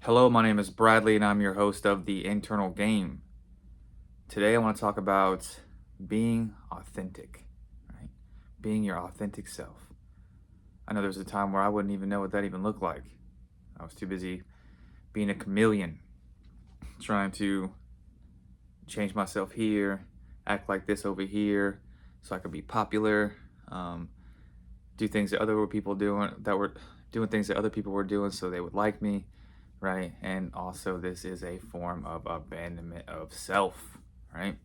Hello, my name is Bradley, and I'm your host of The Internal Game. Today, I want to talk about being authentic, right? Being your authentic self. I know there was a time where I wouldn't even know what that even looked like. I was too busy being a chameleon, trying to change myself here, act like this over here, so I could be popular, um, do things that other people doing that were doing things that other people were doing, so they would like me, right? And also, this is a form of abandonment of self, right?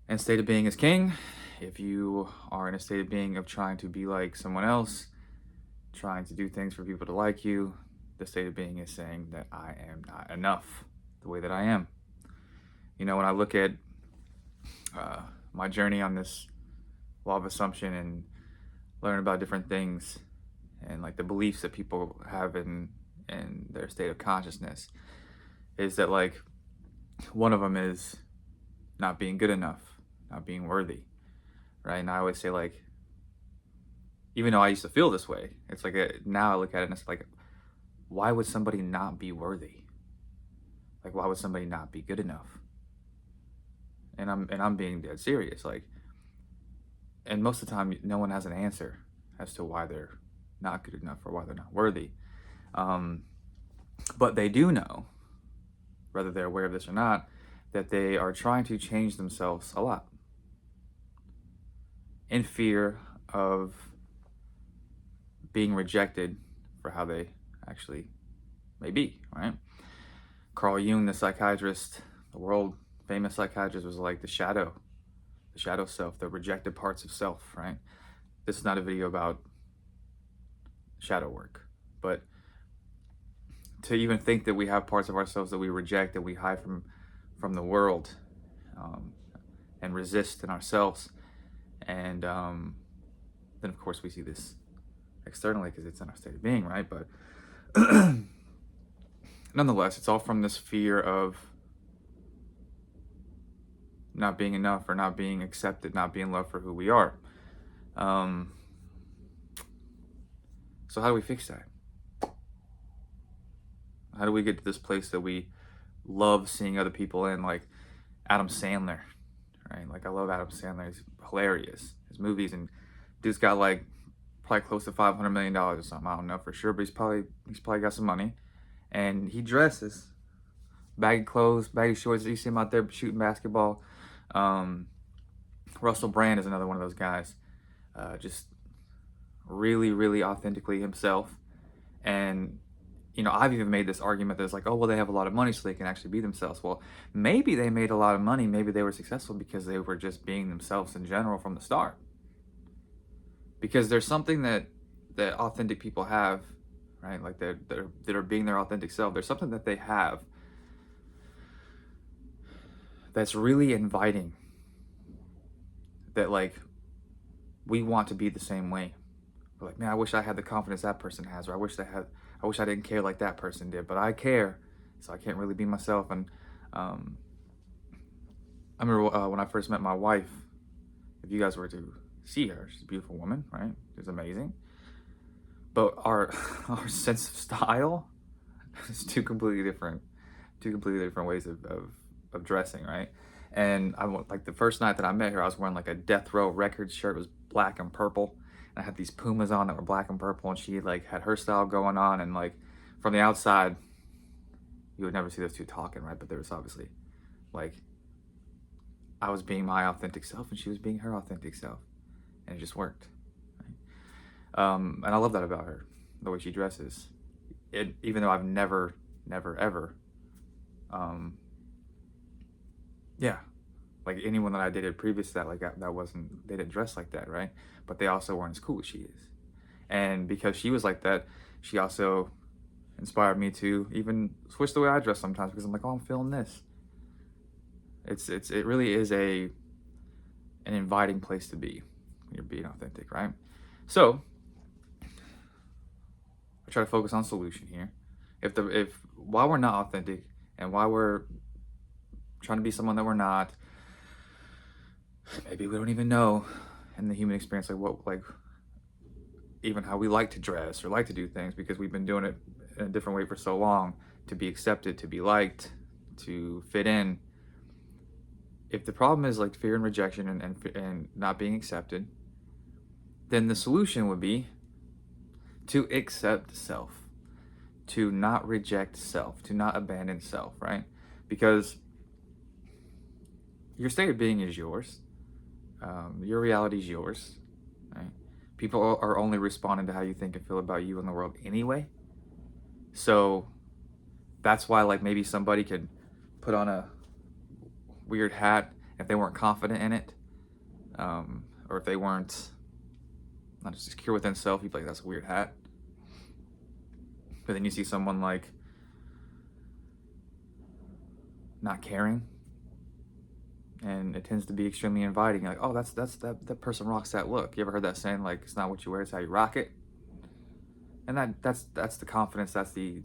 And state of being is king. If you are in a state of being of trying to be like someone else, trying to do things for people to like you, the state of being is saying that I am not enough the way that I am. You know, when I look at uh, my journey on this law of assumption and learn about different things and like the beliefs that people have in their state of consciousness, is that like one of them is not being good enough, not being worthy, right? And I always say like, even though I used to feel this way, it's like now I look at it and it's like, why would somebody not be worthy? Like, why would somebody not be good enough? And I'm being dead serious. Like, and most of the time, no one has an answer as to why they're not good enough or why they're not worthy. Um, but they do know, whether they're aware of this or not, that they are trying to change themselves a lot in fear of being rejected for how they actually may be, right? Carl Jung, the psychiatrist, the world famous psychiatrist, was like the shadow self, the rejected parts of self, right? This is not a video about shadow work, but to even think that we have parts of ourselves that we reject, that we hide from the world, um, and resist in ourselves, and then of course we see this externally because it's in our state of being, right? But nonetheless, it's all from this fear of not being enough or not being accepted, not being loved for who we are. Um, so how do we fix that? How do we get to this place that we love seeing other people in, like Adam Sandler, right? Like I love Adam Sandler. He's hilarious. His movies, and dude's got like probably close to $500 million or something. I don't know for sure, but he's probably got some money, and he dresses baggy clothes, baggy shorts. You see him out there shooting basketball. Um, Russell Brand is another one of those guys. Just really, really authentically himself. And, you know, I've even made this argument that it's like, oh, well, they have a lot of money so they can actually be themselves. Well, maybe they made a lot of money. Maybe they were successful because they were just being themselves in general from the start. Because there's something that authentic people have, right? Like that are being their authentic self. There's something that they have that's really inviting, that like we want to be the same way. We're like, man, I wish I had the confidence that person has, or I wish I didn't care like that person did, but I care, so I can't really be myself. And um, I remember when I first met my wife. If you guys were to see her, she's a beautiful woman, right? She's amazing. But our our sense of style is two completely different ways of dressing, right? And I went, like the first night that I met her, I was wearing like a Death Row Records shirt. It was black and purple. And I had these Pumas on that were black and purple, and she like had her style going on. And like from the outside, you would never see those two talking, right? But there was obviously like I was being my authentic self, and she was being her authentic self, and it just worked. Right? And I love that about her, the way she dresses. Even though I've never, ever, um, yeah, like anyone that I dated previous to that, like that wasn't, they didn't dress like that, right? But they also weren't as cool as she is. And because she was like that, she also inspired me to even switch the way I dress sometimes, because I'm like, oh, I'm feeling this. It really is an inviting place to be when you're being authentic, right? So I try to focus on solution here. If while we're not authentic and while we're trying to be someone that we're not, maybe we don't even know in the human experience like what, like even how we like to dress or like to do things, because we've been doing it in a different way for so long, to be accepted, to be liked, to fit in. If the problem is like fear and rejection and not being accepted, then the solution would be to accept self, to not reject self, to not abandon self, right? Because your state of being is yours. Your reality is yours, right? People are only responding to how you think and feel about you in the world anyway. So that's why, like, maybe somebody could put on a weird hat if they weren't confident in it, or if they weren't not just secure within self. You'd be like, that's a weird hat. But then you see someone like not caring, and it tends to be extremely inviting. You're like, oh, that person rocks that look. You ever heard that saying, like, it's not what you wear, it's how you rock it? And that's the confidence. That's the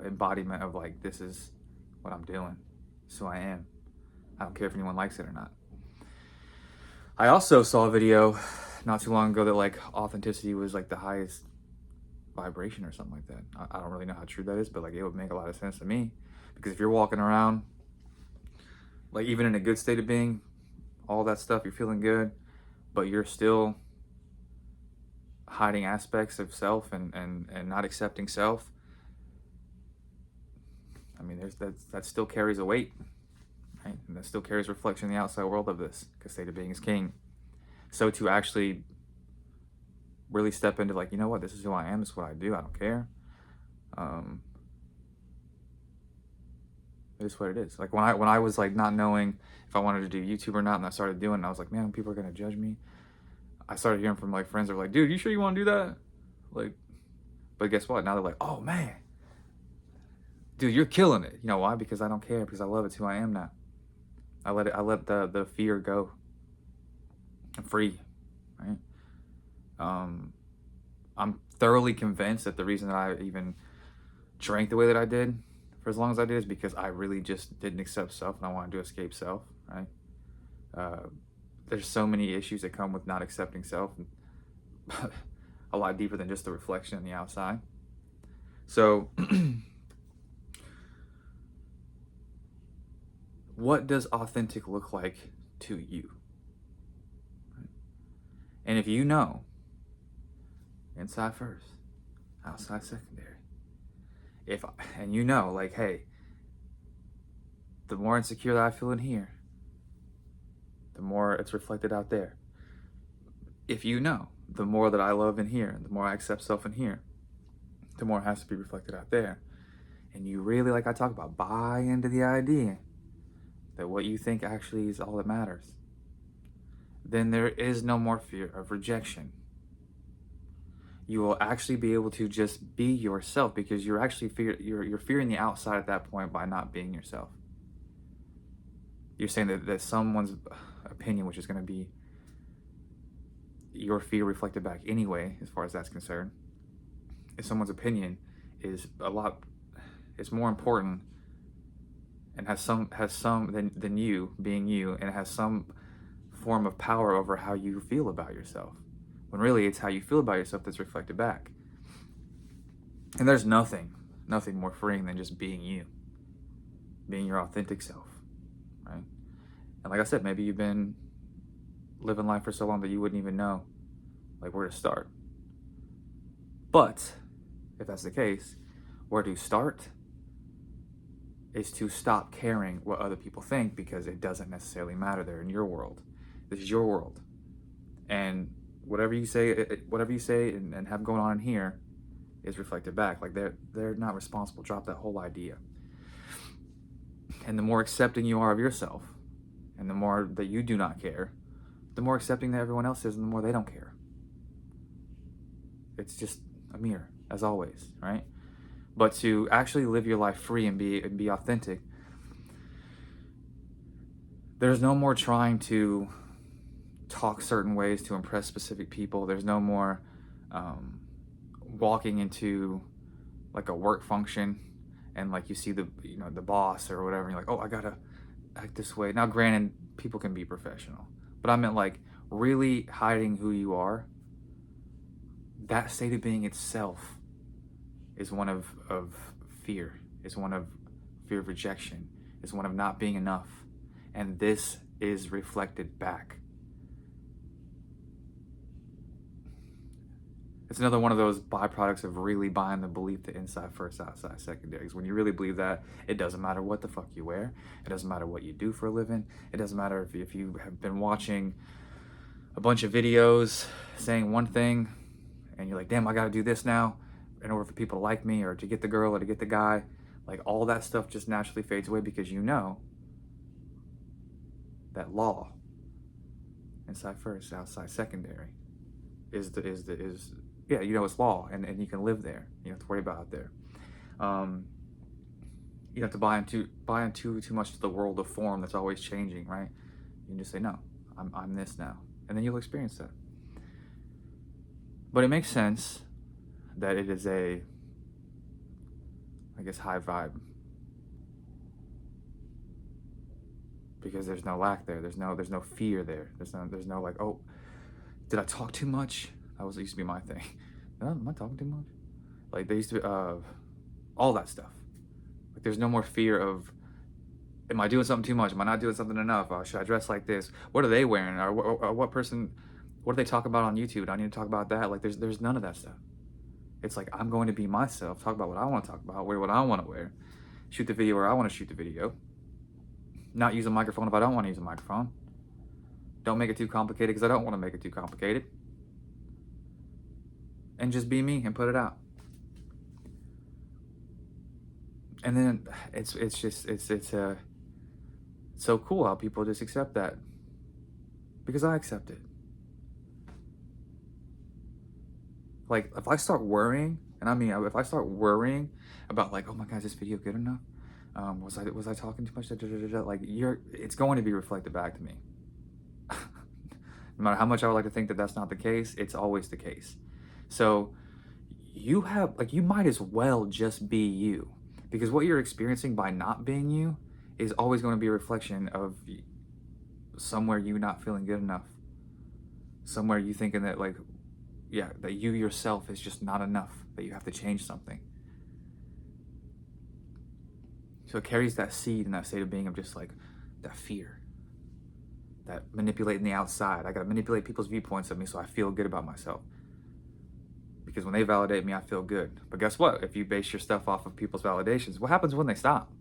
embodiment of, like, this is what I'm doing. This is who I am. I don't care if anyone likes it or not. I also saw a video not too long ago that, like, authenticity was like the highest vibration or something like that. I don't really know how true that is, but, like, it would make a lot of sense to me. Because if you're walking around, like, even in a good state of being, all that stuff, you're feeling good, but you're still hiding aspects of self and not accepting self, I mean, that still carries a weight, right? And that still carries reflection in the outside world of this, because state of being is king. So to actually really step into, like, you know what, this is who I am, this is what I do, I don't care. It is what it is. Like, when I was, like, not knowing if I wanted to do YouTube or not, and I started doing it, and I was like, man, people are gonna judge me. I started hearing from, like, friends that were like, dude, you sure you want to do that? Like, but guess what? Now they're like, oh man, dude, you're killing it. You know why? Because I don't care. Because I love it. It's who I am now. I let the fear go. I'm free, right? I'm thoroughly convinced that the reason that I even drank the way that I did for as long as I did is because I really just didn't accept self, and I wanted to escape self, right? There's so many issues that come with not accepting self, a lot deeper than just the reflection on the outside. So what does authentic look like to you? And if you know, inside first, outside secondary, and you know, like, hey, the more insecure that I feel in here, the more it's reflected out there. If you know, the more that I love in here, the more I accept self in here, the more it has to be reflected out there. And you really, like I talk about, buy into the idea that what you think actually is all that matters, then there is no more fear of rejection. You will actually be able to just be yourself, because you're actually you're fearing the outside at that point by not being yourself. You're saying that someone's opinion, which is going to be your fear reflected back anyway, as far as that's concerned, if someone's opinion is it's more important and has some than you being you, and it has some form of power over how you feel about yourself, when really it's how you feel about yourself that's reflected back. And there's nothing more freeing than just being you, being your authentic self, right? And like I said, maybe you've been living life for so long that you wouldn't even know, like, where to start. But if that's the case, where to start is to stop caring what other people think, because it doesn't necessarily matter. They're in your world. This is your world, and whatever you say and have going on in here is reflected back. Like, they're not responsible. Drop that whole idea. And the more accepting you are of yourself, and the more that you do not care, the more accepting that everyone else is, and the more they don't care. It's just a mirror, as always, right? But to actually live your life free and be authentic, there's no more trying to talk certain ways to impress specific people. There's no more walking into, like, a work function, and, like, you see the boss or whatever, and you're like, oh, I gotta act this way. Now, granted, people can be professional, but I meant, like, really hiding who you are. That state of being itself is one of fear, is one of fear of rejection, is one of not being enough. And this is reflected back. It's another one of those byproducts of really buying the belief that inside first, outside secondaries. When you really believe that, it doesn't matter what the fuck you wear. It doesn't matter what you do for a living. It doesn't matter if you have been watching a bunch of videos saying one thing and you're like, damn, I gotta do this now in order for people to like me or to get the girl or to get the guy. Like, all that stuff just naturally fades away because you know that law, inside first, outside secondary, is yeah, you know it's law, and you can live there. You don't have to worry about it there. You don't have to buy into too much to the world of form that's always changing, right? You can just say, no, I'm this now, and then you'll experience that. But it makes sense that it is a, I guess, high vibe, because there's no lack there. There's no fear there. There's no like, oh, did I talk too much? That used to be my thing. Am I talking too much? Like, there used to be all that stuff. Like, there's no more fear of, am I doing something too much? Am I not doing something enough? Should I dress like this? What are they wearing? Or what person? What do they talk about on YouTube? Do I need to talk about that? Like, there's none of that stuff. It's like, I'm going to be myself. Talk about what I want to talk about. Wear what I want to wear. Shoot the video where I want to shoot the video. Not use a microphone if I don't want to use a microphone. Don't make it too complicated because I don't want to make it too complicated. And just be me and put it out. And then it's so cool how people just accept that, because I accept it. Like, if I start worrying, and I mean, if I start worrying about, like, oh my God, is this video good enough? Was I talking too much? Like, it's going to be reflected back to me. No matter how much I would like to think that that's not the case, it's always the case. So you might as well just be you, because what you're experiencing by not being you is always going to be a reflection of somewhere you not feeling good enough, somewhere you thinking that, like, yeah, that you yourself is just not enough, that you have to change something. So it carries that seed and that state of being of just like that fear, that manipulating the outside. I got to manipulate people's viewpoints of me so I feel good about myself. Because when they validate me, I feel good. But guess what? If you base your stuff off of people's validations, what happens when they stop?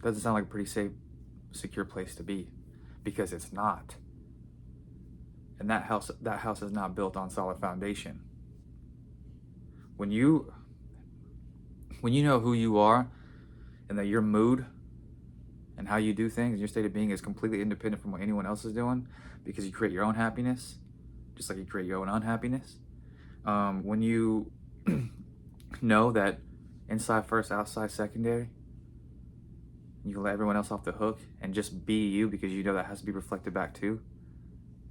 Doesn't sound like a pretty safe, secure place to be, because it's not. And that house is not built on solid foundation. When you know who you are, and that your mood and how you do things and your state of being is completely independent from what anyone else is doing, because you create your own happiness, just like you create your own unhappiness. When you know that inside first, outside secondary, you can let everyone else off the hook and just be you, because you know that has to be reflected back too.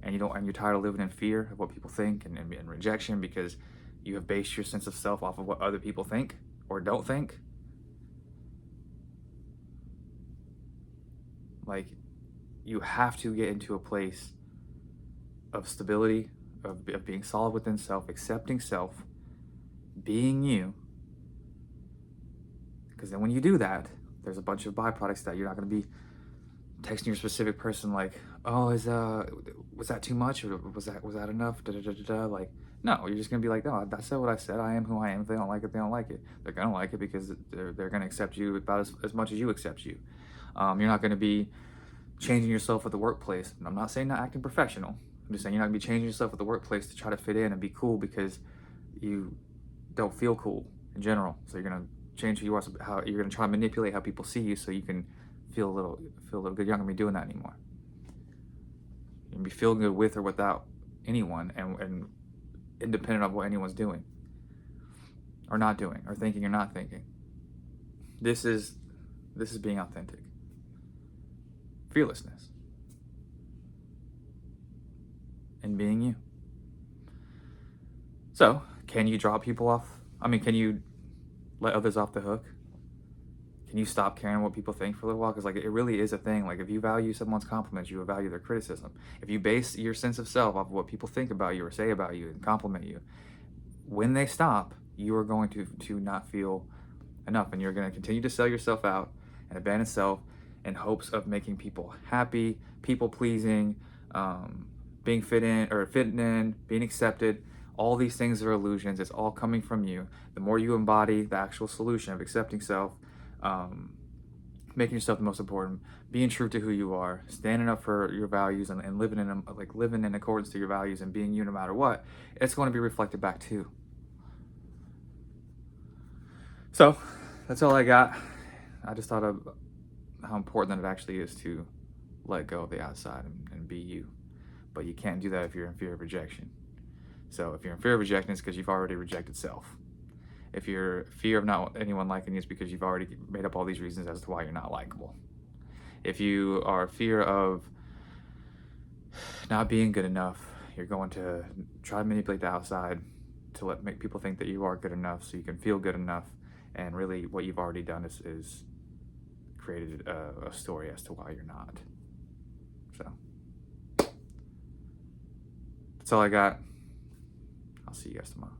And you're tired of living in fear of what people think and rejection, because you have based your sense of self off of what other people think or don't think. Like, you have to get into a place of stability, of being solid within self, accepting self, being you. Because then when you do that, there's a bunch of byproducts that you're not going to be texting your specific person like, oh, was that too much, or was that enough? Like, no, you're just gonna be like, no, I said what I said. I am who I am. If they don't like it, they don't like it. They're gonna like it because they're gonna accept you about as much as you accept you. You're not gonna be changing yourself at the workplace. And I'm not saying not acting professional. I'm just saying you're not gonna be changing yourself at the workplace to try to fit in and be cool because you don't feel cool in general. So you're gonna change who you are. How you're gonna try to manipulate how people see you so you can feel a little good. You're not gonna be doing that anymore. You're gonna be feeling good with or without anyone, and independent of what anyone's doing or not doing or thinking or not thinking. This is being authentic. Fearlessness. And being you. So, can you drop people off? I mean, can you let others off the hook? Can you stop caring what people think for a little while? Because like it really is a thing. Like if you value someone's compliments, you will value their criticism. If you base your sense of self off of what people think about you or say about you and compliment you, when they stop, you are going to not feel enough, and you're going to continue to sell yourself out and abandon self in hopes of making people happy, people pleasing, being fitting in, being accepted. All these things are illusions. It's all coming from you. The more you embody the actual solution of accepting self, um, making yourself the most important, being true to who you are, standing up for your values, and living in accordance to your values and being you no matter what, it's going to be reflected back too. So that's all I got. I just thought of how important that it actually is to let go of the outside and be you. But you can't do that if you're in fear of rejection. So if you're in fear of rejection, it's because you've already rejected self. If you're fear of not anyone liking you, it's because you've already made up all these reasons as to why you're not likable. If you are fear of not being good enough, you're going to try to manipulate the outside to make people think that you are good enough so you can feel good enough. And really what you've already done is created a story as to why you're not. So that's all I got. I'll see you guys tomorrow.